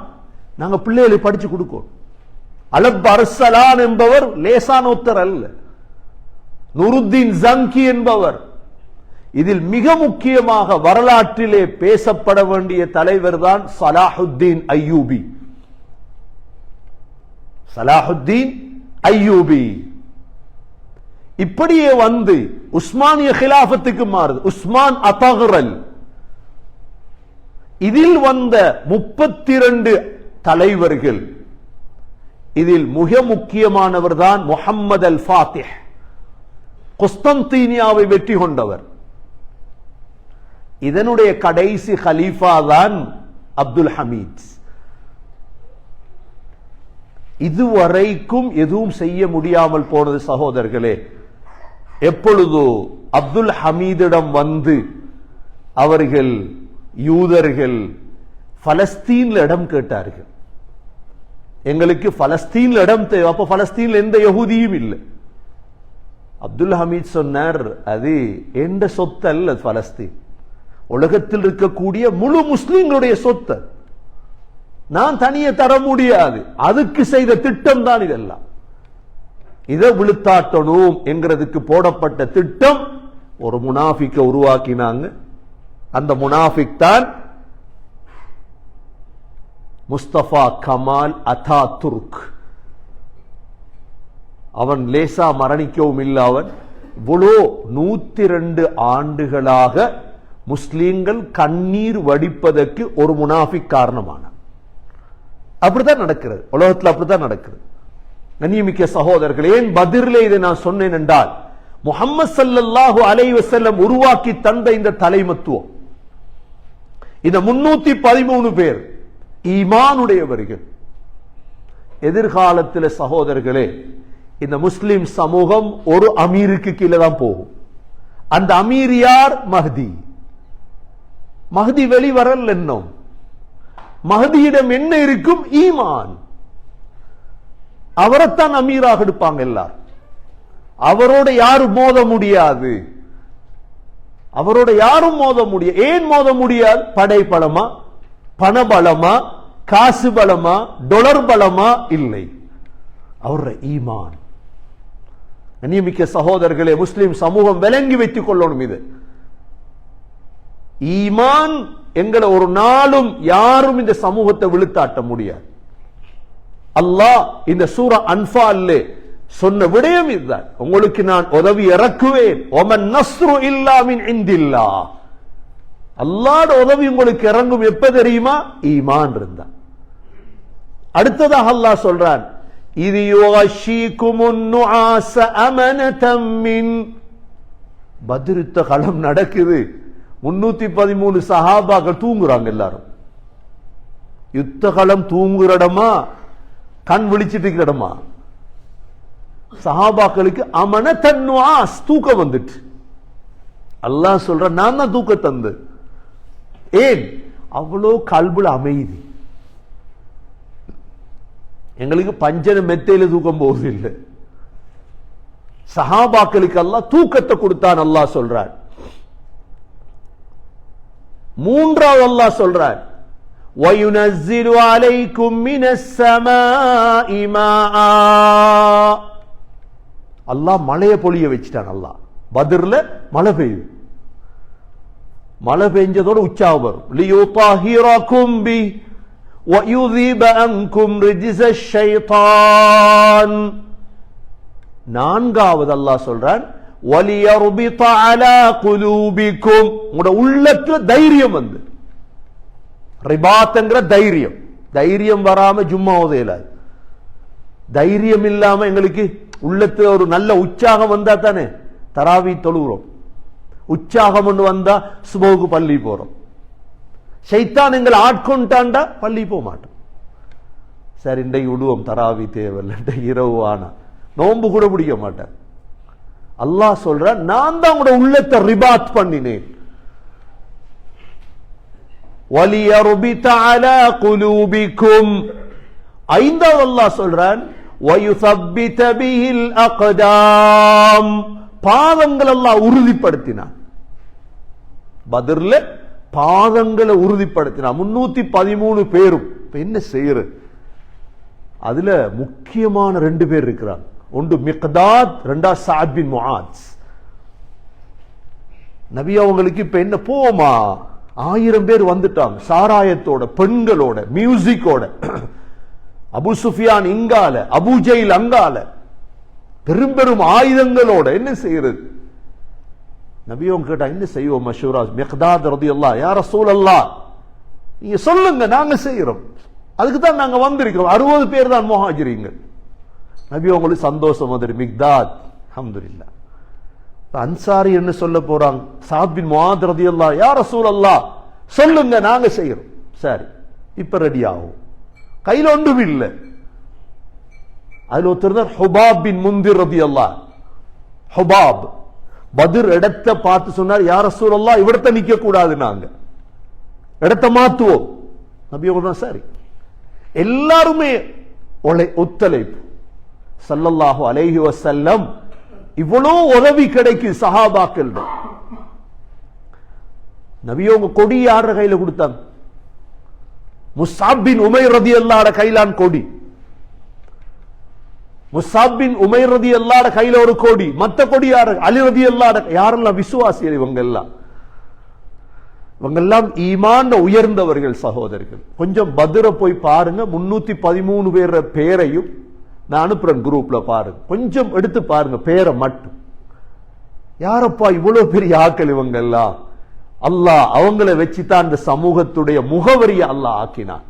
நாங்க பிள்ளைகளுக்கு படிச்சு கொடுக்கோம். அலப் அர்சலான் என்பவர் லேசான ஒருத்தர் அல்ல. நூருத்தீன் ஜங்கி என்பவர். இதில் மிக முக்கியமாக வரலாற்றிலே பேசப்பட வேண்டிய தலைவர் தான் சலாஹுத்தீன் அய்யூபி. சலாஹுத்தீன் அய்யூபி இப்படியே வந்து உஸ்மானிய கிலாஃபத்துக்கு மாறுது. உஸ்மான் அத்தகரல். இதில் வந்த 32 தலைவர்கள். இதில் மிக முக்கியமானவர் தான் முஹம்மது அல் ஃபாத்திஹ், குஸ்தந்தீனியாவை வெற்றி கொண்டவர். இதனுடைய கடைசி கலீஃபா தான் அப்துல் ஹமீத். இதுவரைக்கும் எதுவும் செய்ய முடியாமல் போனது சகோதரர்களே. எப்பொழுதோ அப்துல் ஹமீதிடம் வந்து அவர்கள் யூதர்கள் பலஸ்தீன்ல இடம் கேட்டார்கள். எங்களுக்கு பலஸ்தீன்ல இடம் தேவை. அப்ப பலஸ்தீன்ல எந்த யகூதியும் இல்லை. அப்துல் ஹமீத் சொன்னார், அது எந்த சொத்து அல்ல பலஸ்தீன், உலகத்தில் இருக்கக்கூடிய முழு முஸ்லிம்களுடைய சொத்து, நான் தனியே தர முடியாது. அதுக்கு செய்த திட்டம் தான் இதெல்லாம். இதை விழுத்தாட்டணும் என்கிறதுக்கு போடப்பட்ட திட்டம். ஒரு முனாஃபிக்க உருவாக்கினாங்க. அந்த முனாஃபிக் தான் முஸ்தபா கமால் அத்தாதுர்க். அவன் லேசா மரணிக்கவும் இல்லை. அவன் இவ்வளோ 102 ஆண்டுகளாக முஸ்லீம்கள் கண்ணீர் வடிப்பதற்கு ஒரு முனாஃபிக் காரணமான. அப்படித்தான் நடக்கிறது உலகத்தில், அப்படித்தான் நடக்கிறது. கண்ணியமிக்க சகோதரர்கள், ஏன் பத்ரிலே இதை நான் சொன்னேன் என்றால், முஹம்மது ஸல்லல்லாஹு அலைஹி வஸல்லம் உருவாக்கி தந்த இந்த தலைமத்துவம், இந்த 313 பேர் ஈமானுடையவர்கள். எதிர்காலத்தில் சகோதரர்களே, இந்த முஸ்லிம் சமூகம் ஒரு அமீருக்கு கீழே தான் போகும். அந்த அமீர் யார்? மஹ்தி. மஹ்தி வெளிவரல் என்னும் மஹ்தியிடம் என்ன இருக்கும்? ஈமான். அவரைத்தான் அமீராக எடுப்பாங்க எல்லாரும். அவரோட யாரும் மோத முடியாது. அவரோட யாரும் மோத முடியாது. ஏன் மோத முடியாது? படை பலமா, பண பலமா, காசு பலமா, டொலர் பலமா? இல்லை, அவருடைய ஈமான். கண்ணியமிக்க சகோதரர்களே, முஸ்லிம் சமூகம் விளங்கி வைத்துக் கொள்ளணும். இது ஈமான் எங்களை ஒரு நாளும் யாரும் இந்த சமூகத்தை விழுத்தாட்ட முடியாது. அல்லாஹ் இந்த சூரா அன்ஃபால்லே சொன்ன விடயம் இதுதான். உங்களுக்கு நான் உதவி இறக்குவேன். ஒமன் நஸ்ரு இல்லா மின் இந்தில்லாஹ். அல்லாஹ்வுடைய உதவி உங்களுக்கு இறங்கும் எப்ப தெரியுமா? ஈமான் இருந்தா. அடுத்ததாக அல்லாஹ் சொல்றான், இது யுகஷீகுமுன் நுஆஸ அமனதம் மின். பத்ர் யுத்த களம் நடக்குது. 313 சஹாபாக்கள் தூங்குறாங்க. எல்லாரும் யுத்த களம் தூங்குற இடமா, கண் விழிச்சிட்டு இருக்கிற இடமா? சஹாபாக்களுக்கு அமனதன் நுஆஸ், தூக்கம் வந்துட்டு. அல்லாஹ் சொல்ற, நான் தான் தூக்க தந்து. ஏன்? அவ்வளோ கல்புல அமைதி. எங்களுக்கு பஞ்சன மெத்தையில தூக்கம் போகுது இல்லை. சஹாபாக்களுக்கு அல்லாஹ் தூக்கத்தை கொடுத்தான். அல்லாஹ் சொல்றான். மூன்றாவது அல்லாஹ் சொல்றான், وَيُنَزِّلُ عَلَيْكُمْ مِنَ السَّمَاءِ مَاءً. அல்லாஹ் மழையை பொழிய வச்சிட்டான். அல்லாஹ் பத்ர்ல மழை பெய்யுது. மழை பெஞ்சதோட உச்சாவ வரும். لِيُطَهِّرَكُمْ بِهِ وَيُذِيبَ عَنْكُمْ رِجْزَ الشَّيْطَانِ. நான்காவது அல்லாஹ் சொல்றான், وَلِيَرْبِطَ عَلَى قُلُوبِكُمْ. உங்களோட உள்ளத்துல தைரியம் வந்து, ரிபாத்ங்கிற தைரியம். தைரியம் வராம ஜும்மா ஓதையலாது. தைரியம் இல்லாம எங்களுக்கு உள்ளத்துல ஒரு நல்ல உற்சாகம் வந்தா தானே தராவி தொழுகிறோம். உற்சாகம் ஒன்று வந்தா சுபவுக்கு பள்ளி போறோம். ஷைத்தான் எங்களை ஆட்கொண்டாண்டா பள்ளி போக மாட்டோம். சரி, இன்றைக்கு விடுவோம், தராவி தேவையில்லை, இன்றைக்கு இரவு ஆனா நோன்பு கூட பிடிக்க மாட்டேன். அல்லாஹ் சொல்ற, நான் தான் உங்களோட உள்ளத்தை ரிபாத் பண்ணினேன். وَلِيَرْبِطَ عَلَى قُلُوبِكُمْ. ஐந்தாவது அல்லாஹ் சொல்றான், وَيُثَبِّتَ بِهِ الْأَقْدَامَ. பாதங்கள் அல்லாஹ் உறுதிப்படுத்தினான். பத்ர்ல பாதங்களை உறுதிப்படுத்தினான். 313 பேரும். இப்ப என்ன செய்யறது? அதுல முக்கியமான 2 பேர் இருக்கிறாங்க. ஒன்று மிக்தாத், ரெண்டா சஅத் பின் முஆஸ். நபி அவங்களுக்கு இப்ப என்ன போமா, 1000 பேர் வந்துட்டாங்க, சாராயத்தோட, பெண்களோட, மியூசிக்கோட. அபு சுஃபியான் இங்கால, அபு ஜெயில் அங்கால, பெரும் பெரும் ஆயுதங்களோட. என்ன செய்யறது? நபி அவங்க கேட்டா, என்ன செய்வோம் மஷூரா? மிக்தாத் ரலியல்லாஹு, யா ரசூலல்லாஹ் நீங்க சொல்லுங்க, நாங்க செய்யறோம். அதுக்கு தான் நாங்க வந்திருக்கிறோம். 60 பேர் தான் முஹாஜிரீங்கள். நபி அவங்களுக்கு சந்தோஷம் வந்துரு. மிக்தாத், அல்ஹம்துலில்லாஹ். அன்சாரி என்ன சொல்ல போறாங்க? சஅத் பின் முஆத் ரலியல்லாஹு, யா ரசூலல்லாஹ் சொல்லுங்க, நாங்க செய்யறோம். சரி, இப்ப ரெடி ஆகும். கையில் ஒன்றும் இல்லை. அதுல ஒருத்தர் தான் ஹுபாப் பின் முந்திர் ரலியல்லாஹு. ஹுபாப் பத்ர் இடத்தை பார்த்து சொன்னார், யா ரசூலல்லாஹ் இவிடத்தை நிக்க கூடாது, நாங்க இடத்தை மாத்துவோம். நபி அவங்க சரி, எல்லாருமே ஒத்துழைப்பு. ஸல்லல்லாஹு அலைஹி வஸல்லம் இவ்வளோ உதவி கிடைக்கு சஹாபாக்கள். நபியோங்க கொடி யார கையில கொடுத்தாங்க? முஸ்அப் பின் உமைர் ரலியல்லாஹு அன்ஹு கையிலான் கொடி. முஸ்அப் பின் உமைர் ரலியல்லாஹு அன்ஹு கையில ஒரு கொடி. மத்த கொடி யாரு? அலி ரலியல்லாஹு அன்ஹு. யாரெல்லாம் விசுவாசிகள் இவங்க எல்லாம்? இவங்கெல்லாம் ஈமான் உயர்ந்தவர்கள் சகோதரர்கள். கொஞ்சம் பத்ர போய் பாருங்க, 313 பேர் பேரையும் நான் அனுப்புறேன் குரூப்ல பாருங்க, கொஞ்சம் எடுத்து பாருங்க பேரை மட்டும். யாரப்பா இவ்வளவு பெரிய ஆக்கள் இவங்க எல்லாம்? அல்லாஹ் அவங்கள வச்சுதான் இந்த சமூகத்துடைய முகவரியை அல்லாஹ் ஆக்கினான்.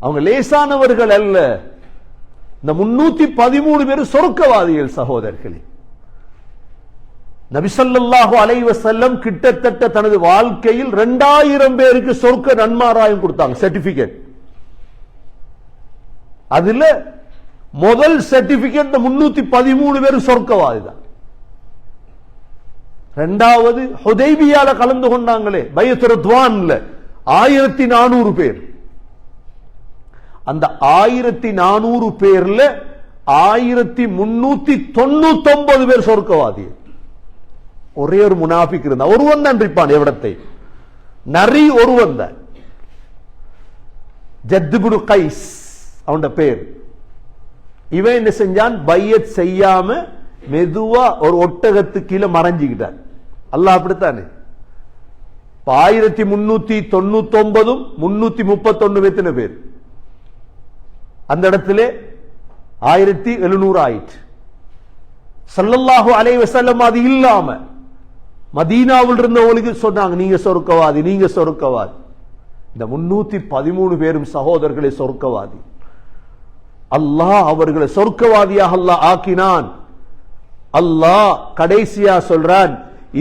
அவங்க லேசானவர்கள் அல்ல. இந்த 313 பேர் சொர்க்கவாதிகள் சகோதரர்களே. நபி ஸல்லல்லாஹு அலைஹி வஸல்லம் கிட்டத்தட்ட தனது வாழ்க்கையில் 2000 பேருக்கு சொர்க்க நன்மாராயம் கொடுத்தாங்க, சர்டிபிகேட். அதுல முதல் சர்டிபிகேட் 313 பேர் சொர்க்கவாதி தான். இரண்டாவது ஹுதைபியால கலந்து கொண்டாங்களே, பைஅத் ரித்வான்ல 1400 பேர். அந்த 1400 பேர்ல 1399 பேர் சொர்க்கவாதி. ஒரே ஒரு முனாஃபிக் இருந்தா, ஒருவன் தான் இருப்பான் எவிடத்தை, நரி ஒருவன் தான். ஜத் இப்னு கைஸ் அவன் பேர். இவன் என்ன செஞ்சான்? பையத் செய்யாம மெதுவா ஒரு ஒட்டகத்துக்கு கீழே மறைஞ்சுக்கிட்டான். அல்லாஹ் அப்படித்தானே. 1399 331 எத்தனை பேர்? அந்த இடத்துல 1700 ஆயிற்று. ஸல்லல்லாஹு அலைஹி வஸல்லம் அது இல்லாம மதீனாவில் இருந்தவங்களுக்கு சொன்னாங்க, நீங்க சொர்க்கவாதி, நீங்க சொர்க்கவாதி. இந்த 313 பேரும் சகோதரர்களே சொர்க்கவாதி. அல்லாஹ் அவர்களை சொர்க்கவாதியாக அல்லாஹ் ஆக்கினான். அல்லாஹ் கடைசியா சொல்றான்,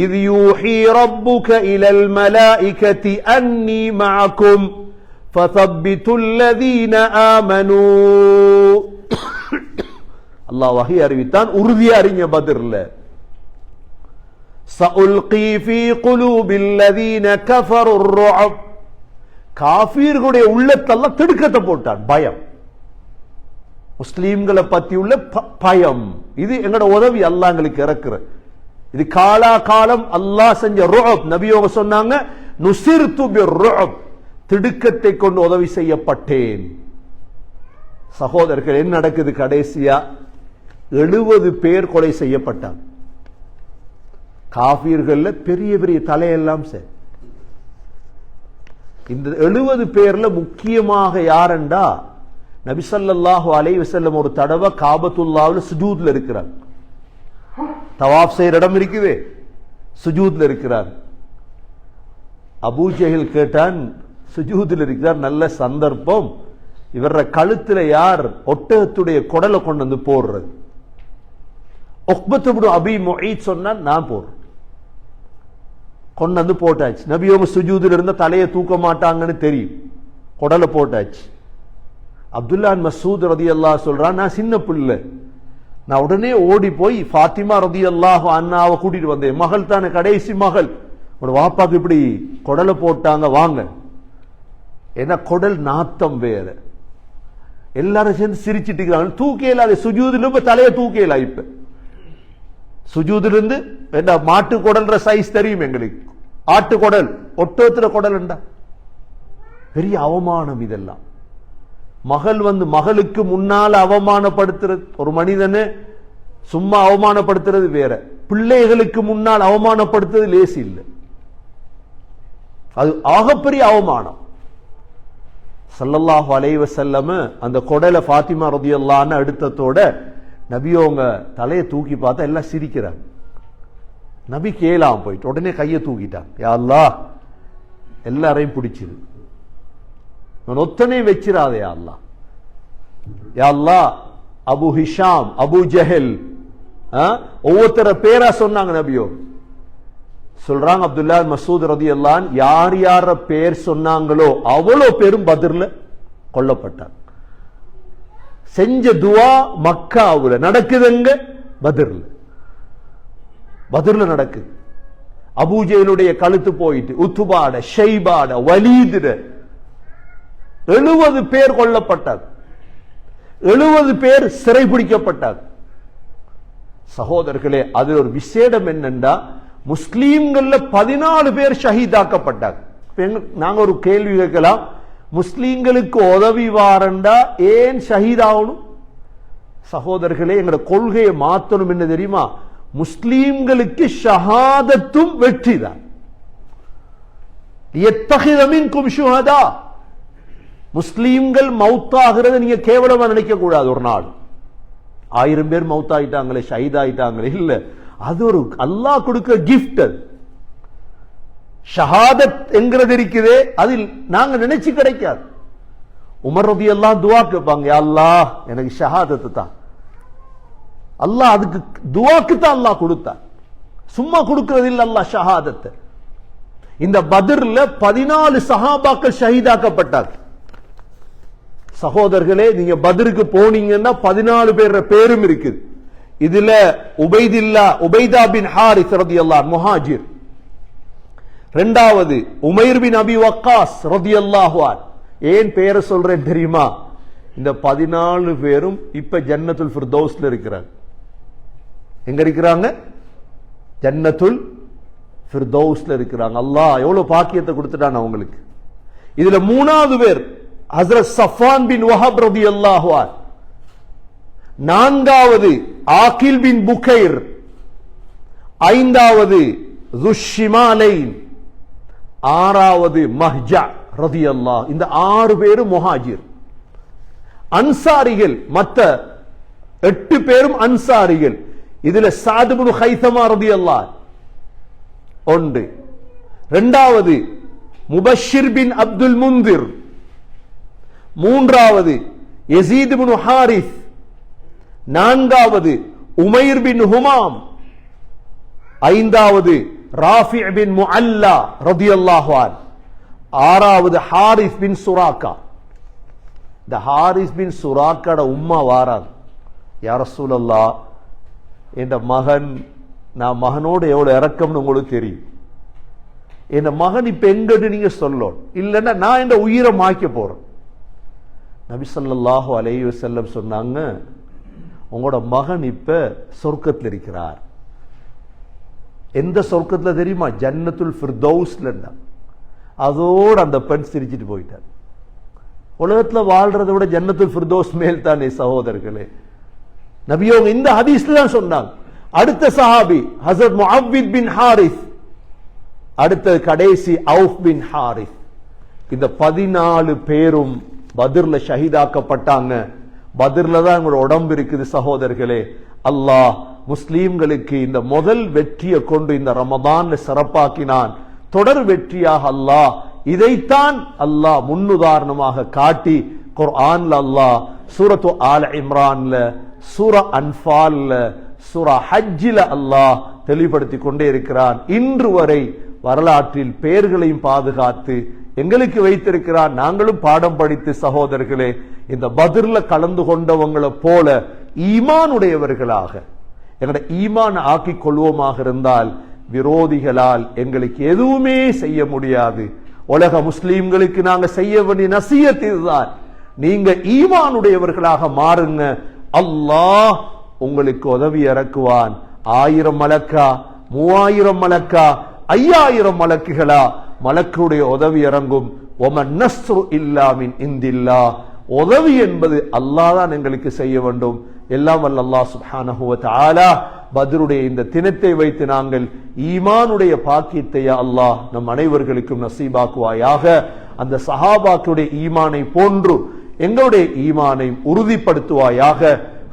இத் யூஹி ரப்புக இலல் மலாயிகதி அன்னி மஅகும் ஃபதப்பித்துல் லதீன ஆமனூ. அல்லாஹ் வஹி அறிவித்தான், உறுதியா அறிங்க பத்ர்ல. சஉல்கி ஃபீ குலூபில் லதீன கஃபரு ருஅப். காஃபிர்களுடைய உள்ளத்தெல்லாம் திடுக்கத்தை போட்டான், பயம். முஸ்லீம்களை பத்தி உள்ள பயம். இது எங்கட உதவி அல்லாஹ் எங்களுக்கு இறக்குற. இது காலா காலம் அல்லாஹ் செஞ்ச ருஅப். நபியோக சொன்னாங்க, நுசிர்து பிர்ருஅப், திடுக்கத்தை கொண்டு உதவி செய்யப்பட்டேன். சகோதரர்கள், என்ன நடக்குது? கடைசியா 70 பேர் கொலை செய்யப்பட்டாங்க. காஃபிர்கள்ல பெரிய பெரிய தலையெல்லாம் சரி. இந்த 70 பேர்ல முக்கியமாக யாரண்டா, நபி ஸல்லல்லாஹு அலைஹி வஸல்லம் ஒரு தடவை காபத்துல்லாஹ்ல சுஜூத்ல இருக்கிறார். தவாப் செய்யற இடம் இருக்குவே, சுஜூத்ல இருக்கிறார். அபூ ஜஹல் கேட்டான், சுஜூத்ல இருக்கிறார், நல்ல சந்தர்ப்பம், இவர கழுத்துல யார் ஒட்டகத்துடைய குடலை கொண்டு வந்து போடுறது? உக்பத் இப்னு அபீ முஈத் சொன்னான், நான் போடுறேன். கொண்டு வந்து போட்டாச்சு. நபியோங்க சுஜூதில் இருந்த தலையை தூக்க மாட்டாங்கன்னு தெரியும், குடலை போட்டாச்சு. அப்துல்லா மஸ்ஊத் ரலியல்லாஹு சொல்றான், நான் சின்ன பிள்ளை, நான் உடனே ஓடி போய் ஃபாத்திமா ரலியல்லாஹு அன்ஹாவை கூட்டிட்டு வந்தேன். மகள் தானே, கடைசி மகள். ஒரு வாப்பாக்கு இப்படி குடலை போட்டாங்க, வாங்க. ஏன்னா குடல் நாத்தம் வேற. எல்லாரும் சேர்ந்து சிரிச்சிட்டு இருக்கிறாங்க. தூக்கல, அது சுஜூதில் இப்ப தலையை தூக்கல. இப்ப சுஜூதிலிருந்து மாட்டு குடல்ற சைஸ் தெரியும் எங்களுக்கு. ஆட்டு குடல், ஒட்டத்துல குடல் என்றா பெரிய அவமானம். இதெல்லாம் மகள் வந்து மகளுக்கு முன்னால அவமானப்படுத்துறது, ஒரு மனிதனை சும்மா அவமானப்படுத்துறது வேற, பிள்ளைகளுக்கு முன்னால் அவமானப்படுத்துறது லேசி இல்லை. அது ஆகப்பெரிய அவமானம். ஸல்லல்லாஹு அலைஹி வஸல்லம் அந்த குடலை ஃபாத்திமா ரலியல்லாஹு அன்ஹா எடுத்ததோட நபியோங்க தலையை தூக்கி பார்த்தா எல்லாம் சிரிக்கிறாங்க. நபி கேளாம போயிட்டு உடனே கையை தூக்கிட்டான், யா அல்லாஹ் எல்லாரையும் பிடிச்சிரு, நான் ஒத்தனை வச்சிராதே யா அல்லாஹ். யா அல்லாஹ் அபு ஹிஷாம், அபு ஜஹல், ஒவ்வொருத்தர பேரா சொன்னாங்க நபியோ. சொல்றாங்க அப்துல்லா மஸ்ஊத் ரலியல்லாஹு அன்ஹு, யார் யார பேர் சொன்னாங்களோ அவ்வளோ பேரும் பத்ர்ல கொல்லப்பட்டாங்க. செஞ்ச துவா மக்காவுல நடக்குதுங்க. பத்ர்ல நடக்குது. அபூஜைலுடைய கழுத்து போயிட்டு, உத்துபாட, ஷைபாட, வலீதுட 70 பேர் கொல்லப்பட்டார், 70 பேர் சிறைபிடிக்கப்பட்டார். சகோதரர்களே, அது ஒரு விசேடம் என்னன்னா, முஸ்லீம்கள்ல 14 பேர் ஷஹீதாக்கப்பட்டார். நாங்க ஒரு கேள்வி கேட்கலாம், முஸ்லீம்களுக்கு உதவி வாரண்டா ஏன் ஷஹீதாகணும்? சகோதரர்களே, எங்களோட கொள்கையை மாத்தணும். என்ன தெரியுமா? முஸ்லீம்களுக்கு ஷஹாதத்தும் வெற்றி தான். முஸ்லீம்கள் மௌத்தாகிறது நீங்க கேவலமா நினைக்க கூடாது. ஒரு நாள் 1000 பேர் மௌத்தாயிட்டாங்களே, ஷஹீத் ஆயிட்டாங்களே, இல்ல, அது ஒரு அல்லாஹ் கொடுக்கிற கிஃப்ட். அது ஷஹாதத் என்கிறது இருக்குதே, அதில் நாங்க நினைச்சு கிடைக்காது. உமர் ரலியல்லாஹு துஆ கேட்பாங்க, யா அல்லாஹ் எனக்கு ஷஹாதத் தான். அல்லாஹ் அதுக்கு துஆக்கு தான் அல்லாஹ் கொடுத்தார், சும்மா கொடுக்கிறது இல்ல அல்லாஹ் ஷஹாதத். இந்த பத்ர்ல 14 சஹாபாக்கள் ஷஹீதாக்கப்பட்டார். சகோதரர்களே, நீங்க பத்ருக்கு போனீங்கன்னா 14 பேர் பேரும் இருக்குது. இதுல உபைதா பின் ஹாரிஸ் ரலியல்லாஹு அன்ஹு முஹாஜிர். இரண்டாவது உமைர் பின் அபி வக்காஸ் ரலியல்லாஹு அன்ஹு. ஏன் பேரை சொல்றேன் தெரியுமா? இந்த 14 பேரும் இப்ப ஜன்னத்துல் ஃபிர்தௌஸ்ல இருக்கிறாங்க. எங்க இருக்கிறாங்க? ஜன்னத்துல் ஃபிர்தௌஸ்ல இருக்கிறாங்க. அல்லாஹ் எவ்வளவு பாக்கியத்தை கொடுத்துட்டான் அவங்களுக்கு. இதுல மூணாவது பேர் ஹஸ்ரத் சஃபான் பின் வஹப் ரலியல்லாஹு அன்ஹு. நான்காவது ஆகில் பின் புகைர். ஐந்தாவது துஷ்ஷிமாலைன். ஆறாவது மஹ்ஜா ரலியல்லாஹு. இந்த 6 பேரும் முஹாஜிர் அன்சாரிகள். மற்ற 8 பேரும் அன்சாரிகள். இதுல சாத் இப்னு ஹைஸமா ரலியல்லாஹு ஒன்று. இரண்டாவது முபஷிர் பின் அப்துல் முந்திர். மூன்றாவது யஸீத் இப்னு ஹாரிஸ். நான்காவது உமைர் பின் ஹுமாம். ஐந்தாவது ராஃபி பின் முஅல்லா ரலியல்லாஹு அன்ஹு. ஆறாவது ஹாரிஸ் பின் சுராக்கா. இந்த ஹாரிஸ் பின் சுராக்காட உம்மா வாராங்க, யா ரசூலல்லாஹ் என்ற மகன், நான் மகனோடு எவ்வளவு இரக்கம்னு உங்களுக்கு தெரியும். என் மகன் இப்ப எங்கன்னு நீங்க சொல்லணும், இல்லைன்னா நான் என் உயிரை மாய்க்க போறேன். நபி ஸல்லல்லாஹு அலைஹி வஸல்லம் சொன்னாங்க, உங்களோட மகன் இப்ப சொர்க்கத்தில் இருக்கிறார். எந்த சொர்க்கத்துல தெரியுமா? ஜன்னத்துல் ஃபிர்தௌஸ்ல. அதோடு அந்த பெண் சிரிச்சிட்டு போயிட்டார். உலகத்துல வாழ்றதை விட ஜன்னத்துல் ஃபிர்தௌஸ் மேல் தானே சகோதரர்களே. நபியோங்க இந்த ஹதீஸ்ல தான் சொன்னாங்க. அடுத்த சஹாபி ஹஸரத் முஅவ்வித் பின் ஹாரிஸ். அடுத்த கடைசி அவுஃப் பின் ஹாரிஸ். இந்த 14 பேரும் பத்ர்ல ஷஹீதாக்கப்பட்டாங்க. பத்ர்ல தான் உங்களோட உடம்பு இருக்குது சகோதரர்களே. அல்லாஹ் முஸ்லீம்களுக்கு இந்த முதல் வெற்றியை கொண்டு இந்த ரமதான்ல சிறப்பாக்கினான். தொடர் வெற்றியாக அல்லாஹ் இதைத்தான் அல்லாஹ் முன்னுதாரணமாக காட்டி குர்ஆன்ல அல்லாஹ் சூரத்து ஆல இம்ரான்ல, சூரா அன்ஃபால்ல, சூரா ஹஜ்ஜில அல்லாஹ் தெளிவுபடுத்தி கொண்டே இருக்கிறான். இன்று வரை வரலாற்றில் பெயர்களையும் பாதுகாத்து எங்களுக்கு வைத்திருக்கிறான். நாங்களும் பாடம் படித்து சகோதரர்களே, இந்த பத்ர்ல கலந்து கொண்டவங்களை போல ஈமானுடையவர்களாக எங்களோட ஈமான் ஆக்கிக் கொள்வோமாக இருந்தால் விரோதிகளால் எங்களுக்கு எதுவுமே செய்ய முடியாது. உலக முஸ்லீம்களுக்கு நாங்க செய்ய வேண்டிய நசியத் இதுதான், நீங்க ஈமானுடையவர்களாக மாறுங்க. அல்லாஹ் உங்களுக்கு உதவி இறக்குவான். 1000 மலக்கா, 3000 மலக்கா, 5000 மலக்குகளா, மலக்குடைய உதவி இறங்கும். ஒமன் நஸ்ரு இல்லா மின் இந்தில்லாஹ். உதவி என்பது அல்லாஹ் தான் எங்களுக்கு செய்ய வேண்டும். எல்லாம் வல்ல அல்லாஹ் சுப்ஹானஹு வ தஆலா பத்ருடைய இந்த தினத்தை வைத்து நாங்கள் ஈமானுடைய பாக்கியத்தை அல்லாஹ் நம் அனைவர்களுக்கும் நசீபாக்குவாயாக. அந்த சஹாபாக்களுடைய ஈமானை போன்று எங்களுடைய ஈமானை உறுதிப்படுத்துவாயாக.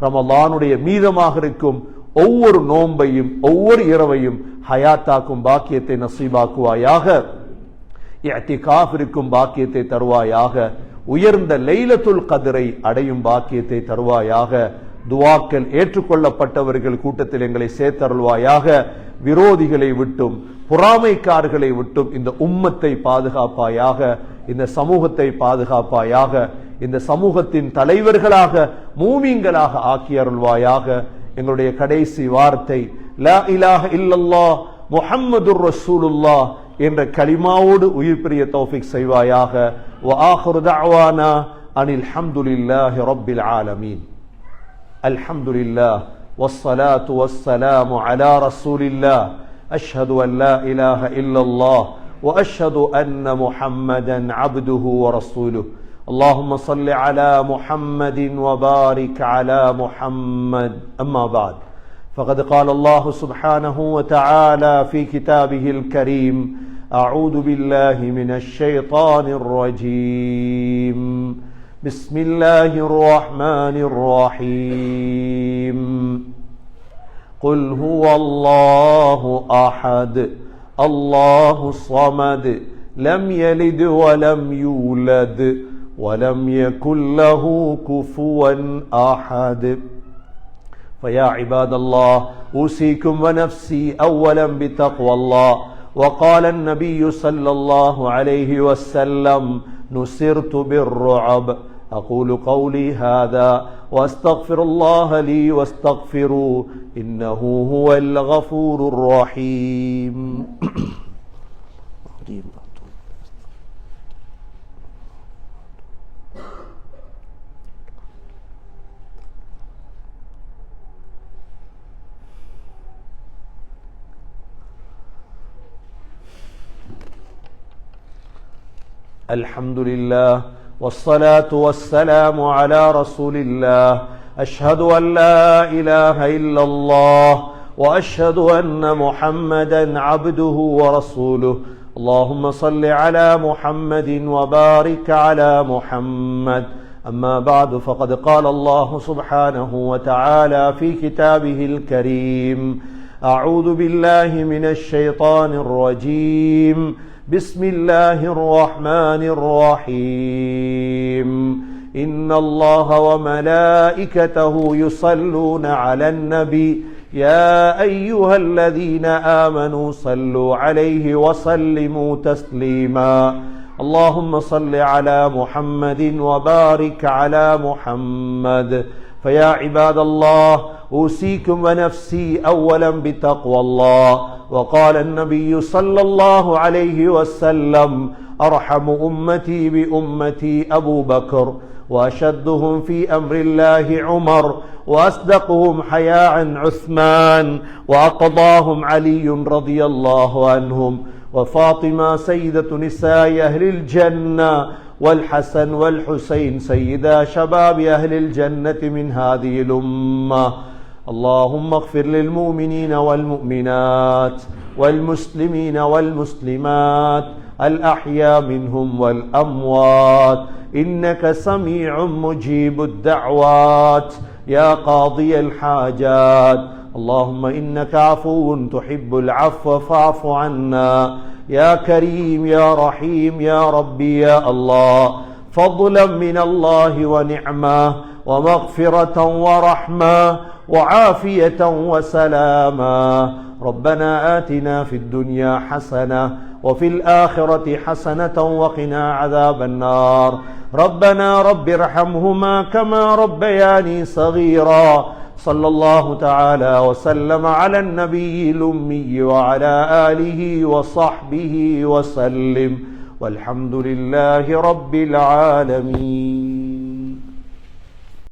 ரமலானுடைய மீதமாக இருக்கும் ஒவ்வொரு நோன்பையும் ஒவ்வொரு இரவையும் ஹயாத்தாக்கும் பாக்கியத்தை நசீபாக்குவாயாக. இஅ்திகாஃப் இருக்கும் பாக்கியத்தை தருவாயாக. உயர்ந்த லைலத்துல் கத்ரை அடையும் பாக்கியத்தை தருவாயாக. துஆக்கள் ஏற்றுக்கொள்ளப்பட்டவர்கள் கூட்டத்தில் எங்களை சேர்த்தருள்வாயாக. விரோதிகளை விட்டும் பொறாமைக்காரர்களை விட்டும் இந்த உம்மத்தை பாதுகாப்பாயாக, இந்த சமூகத்தை பாதுகாப்பாயாக. இந்த சமூகத்தின் தலைவர்களாக மூமின்களாக ஆக்கி அருள்வாயாக. எங்களுடைய கடைசி வார்த்தை லா இலாஹ இல்லல்லாஹ் முஹம்மதுர் ரசூலுல்லாஹ் என்ற கலிமாவோடு உயிர் பிரிய தௌஃபீக் செய்வாயாக. வ ஆகிரு தஅவானா அனில் ஹம்துலில்லாஹி ரப்பில் ஆலமீன். அல்ஹம்துலில்லாஹ் வஸ்ஸலாத்து வஸ்ஸலாமு அலா ரசூலில்லாஹ். அஷ்ஹது அன் லா இலாஹ இல்லல்லாஹ் வ அஷ்ஹது அன்ன முஹம்மதன் அப்துஹு வ ரசூலுஹு. اللهم صل على محمد وبارك على محمد. أما بعد، فقد قال الله سبحانه وتعالى في كتابه الكريم: أعوذ بالله من الشيطان الرجيم. بسم الله الرحمن الرحيم. قل هو الله أحد الله الصمد لم يلد ولم يولد ولم يكن له كفوا أحد. فيا عباد الله، أوصيكم ونفسي أولا بتقوى الله. وقال النبي صلى الله عليه وسلم: نصرت بالرعب. أقول قولي هذا وأستغفر الله لي واستغفروه إنه هو الغفور الرحيم. الحمد لله والصلاة والسلام على رسول الله. أشهد أن لا إله إلا الله وأشهد أن محمدا عبده ورسوله. اللهم صل على محمد وبارك على محمد. أما بعد، فقد قال الله سبحانه وتعالى في كتابه الكريم: أعوذ بالله من الشيطان الرجيم. بسم الله الرحمن الرحيم. إن الله وملائكته يصلون على النبي يا أيها الذين آمنوا صلوا عليه وسلموا تسليما. اللهم صل على محمد وبارك على محمد. فيا عباد الله، أوصيكم ونفسي أولا بتقوى الله. وقال النبي صلى الله عليه وسلم: أرحم أمتي بأمتي أبو بكر، وأشدهم في أمر الله عمر، وأصدقهم حياء عثمان، وأقضاهم علي رضي الله عنهم، وفاطمة سيدة نساء أهل الجنة، والحسن والحسين سيدا شباب أهل الجنة من هذه الأمة. اللهم اغفر للمؤمنين والمؤمنات والمسلمين والمسلمات الأحياء منهم والأموات، إنك سميع مجيب الدعوات يا قاضي الحاجات. اللهم إنك عفو تحب العفو فاعف عنا يا كريم يا رحيم يا ربي يا الله. فضلا من الله ونعمة ومغفرة ورحمة وعافية وسلاما. ربنا آتنا في الدنيا حسنة وفي الآخرة حسنة وقنا عذاب النار. ربنا رب ارحمهما كما ربياني صغيرا. صلى الله تعالى وسلم على النبي الأمي وعلى آله وصحبه وسلم، والحمد لله رب العالمين.